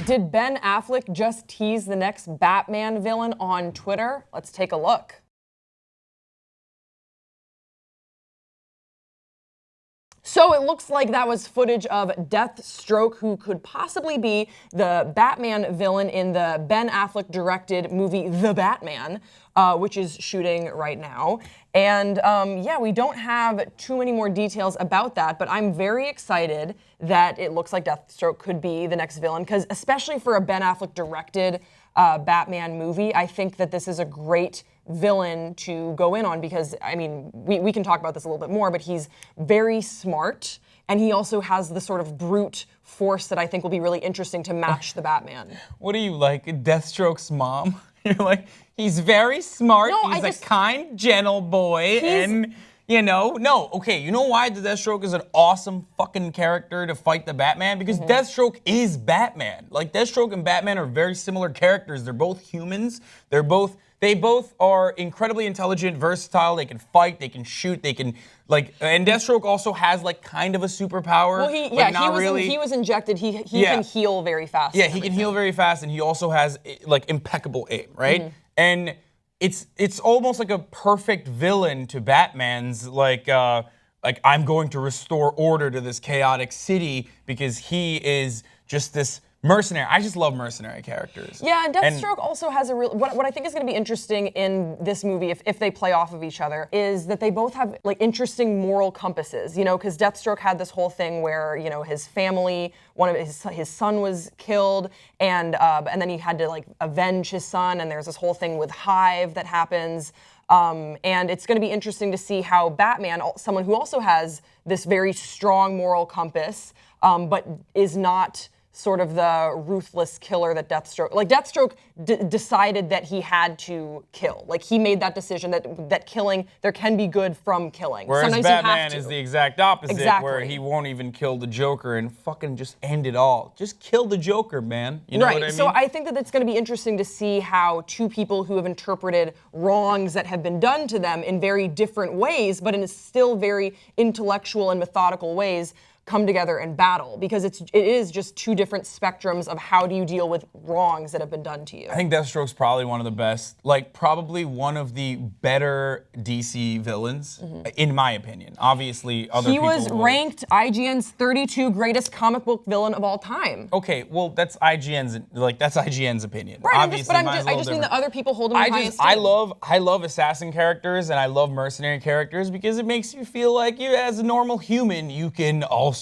Did Ben Affleck just tease the next Batman villain on Twitter? Let's take a look. So it looks like that was footage of Deathstroke, who could possibly be the Batman villain in the Ben Affleck directed movie The Batman, which is shooting right now. And yeah, we don't have too many more details about that, but I'm very excited that it looks like Deathstroke could be the next villain, because especially for a Ben Affleck directed Batman movie, I think that this is a great villain to go in on, because, I mean, we can talk about this a little bit more, but he's very smart, and he also has the sort of brute force that I think will be really interesting to match the Batman. What do you like, Deathstroke's mom? You're like, he's very smart, No, he's a kind, gentle boy, and, you know, okay, you know why the Deathstroke is an awesome fucking character to fight the Batman? Because Deathstroke is Batman. Like, Deathstroke and Batman are very similar characters. They're both humans. They both are incredibly intelligent, versatile. They can fight, they can shoot, they can, like, and Deathstroke also has, like, kind of a superpower. Well, he was injected. He can heal very fast. Yeah, he can heal very fast, and he also has, like, impeccable aim, right? And it's almost like a perfect villain to Batman's, like I'm going to restore order to this chaotic city, because he is just this mercenary. I just love mercenary characters. Yeah, and Deathstroke also has a real, what I think is going to be interesting in this movie, if they play off of each other, is that they both have, like, interesting moral compasses, you know, because Deathstroke had this whole thing where, you know, his family, one of his son was killed, and then he had to, like, avenge his son, and there's this whole thing with Hive that happens. And it's going to be interesting to see how Batman, someone who also has this very strong moral compass, but is not sort of the ruthless killer that Deathstroke decided that he had to kill. Like, he made that decision that killing, there can be good from killing. Whereas Sometimes Batman is the exact opposite, where he won't even kill the Joker and fucking just end it all. Just kill the Joker, man. You know what I mean? So I think that it's going to be interesting to see how two people who have interpreted wrongs that have been done to them in very different ways, but in still very intellectual and methodical ways, come together and battle, because it is just two different spectrums of how do you deal with wrongs that have been done to you. I think Deathstroke's probably one of the best, like, probably one of the better DC villains, in my opinion. Obviously, other people He was ranked IGN's 32 greatest comic book villain of all time. Okay, well, that's IGN's opinion. Right, Obviously, I just mean that other people hold him in high esteem. I love assassin characters, and I love mercenary characters, because it makes you feel like you, as a normal human, you can also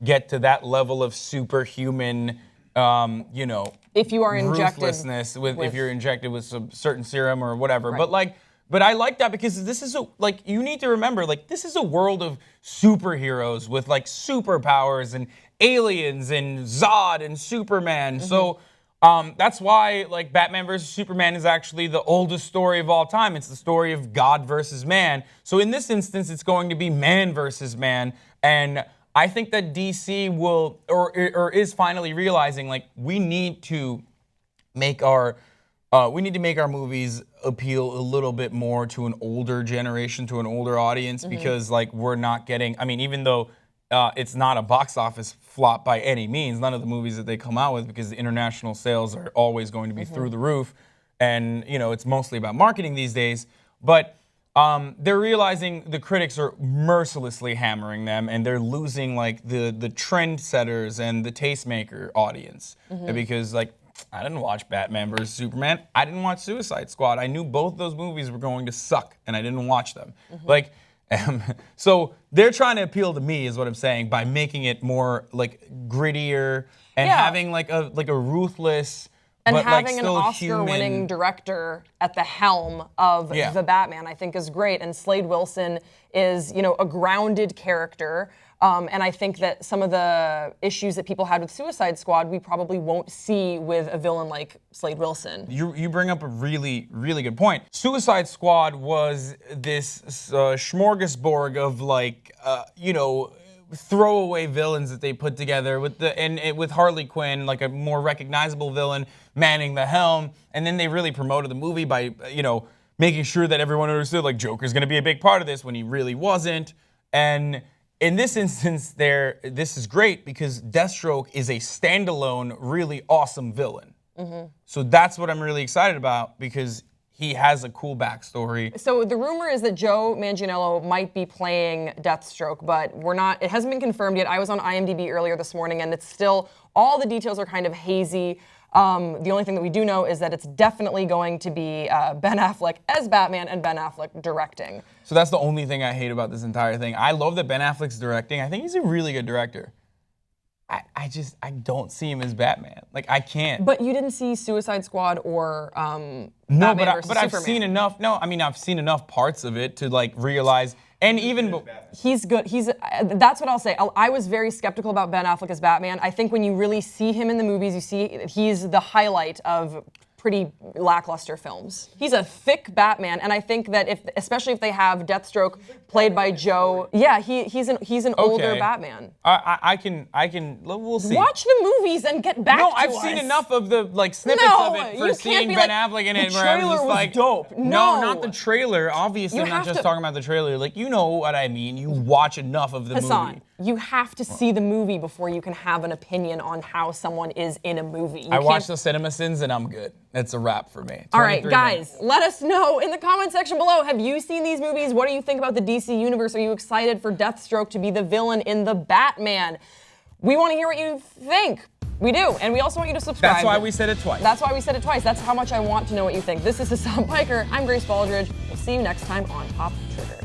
get to that level of superhuman, you know, if you are ruthlessness if you're injected with some certain serum or whatever. Right. But I like that, because this is you need to remember, like, this is a world of superheroes with, like, superpowers and aliens and Zod and Superman. So that's why, like, Batman versus Superman is actually the oldest story of all time. It's the story of God versus man. So in this instance, it's going to be man versus man. And I think that DC will, or is finally realizing, like, we need to make our movies appeal a little bit more to an older generation, to an older audience, because, like, we're not getting, I mean, even though it's not a box office flop by any means, none of the movies that they come out with, because the international sales are always going to be through the roof, and, you know, it's mostly about marketing these days, but they're realizing the critics are mercilessly hammering them, and they're losing, like, the trend setters and the tastemaker audience. Because, like, I didn't watch Batman vs. Superman. I didn't watch Suicide Squad. I knew both those movies were going to suck, and I didn't watch them. Like, so they're trying to appeal to me, is what I'm saying, by making it more, like, grittier and having, like, a ruthless, and but, having like, an Oscar-winning director at the helm of the Batman, I think, is great. And Slade Wilson is, you know, a grounded character. And I think that some of the issues that people had with Suicide Squad, we probably won't see with a villain like Slade Wilson. You bring up a really, really good point. Suicide Squad was this smorgasbord of, like, you know, throwaway villains that they put together with Harley Quinn, like a more recognizable villain, manning the helm, and then they really promoted the movie by, you know, making sure that everyone understood, like, Joker's gonna be a big part of this when he really wasn't, and in this instance, this is great because Deathstroke is a standalone, really awesome villain. So that's what I'm really excited about because he has a cool backstory. So the rumor is that Joe Manganiello might be playing Deathstroke, but it hasn't been confirmed yet. I was on IMDb earlier this morning, and it's still, all the details are kind of hazy. The only thing that we do know is that it's definitely going to be Ben Affleck as Batman and Ben Affleck directing. So that's the only thing I hate about this entire thing. I love that Ben Affleck's directing. I think he's a really good director. I don't see him as Batman. Like, I can't. But you didn't see Suicide Squad or No, Batman but I've seen enough. No, I mean, I've seen enough parts of it to like realize. And even he's good. That's what I'll say. I was very skeptical about Ben Affleck as Batman. I think when you really see him in the movies, you see he's the highlight of pretty lackluster films. He's a thick Batman, and I think that especially if they have Deathstroke played by Joe, yeah, he's an older Batman. I can. We'll see. Watch the movies and get back to us. No, I've seen enough of the like snippets of it for seeing Ben Affleck in it. The where I was trailer just was like, dope. No, not the trailer. Obviously, You I'm not have just to- talking about the trailer. Like, you know what I mean. You watch enough of the Hassan, movie. you have to see the movie before you can have an opinion on how someone is in a movie. I watched the CinemaSins and I'm good. That's a wrap for me. All right, 23 guys, minutes. let us know in the comment section below. Have you seen these movies? What do you think about the DC universe? Are you excited for Deathstroke to be the villain in the Batman? We want to hear what you think. We do, and we also want you to subscribe. That's why we said it twice. That's why we said it twice. That's how much I want to know what you think. This is Hassan Piker. I'm Grace Baldridge. We'll see you next time on Pop Trigger.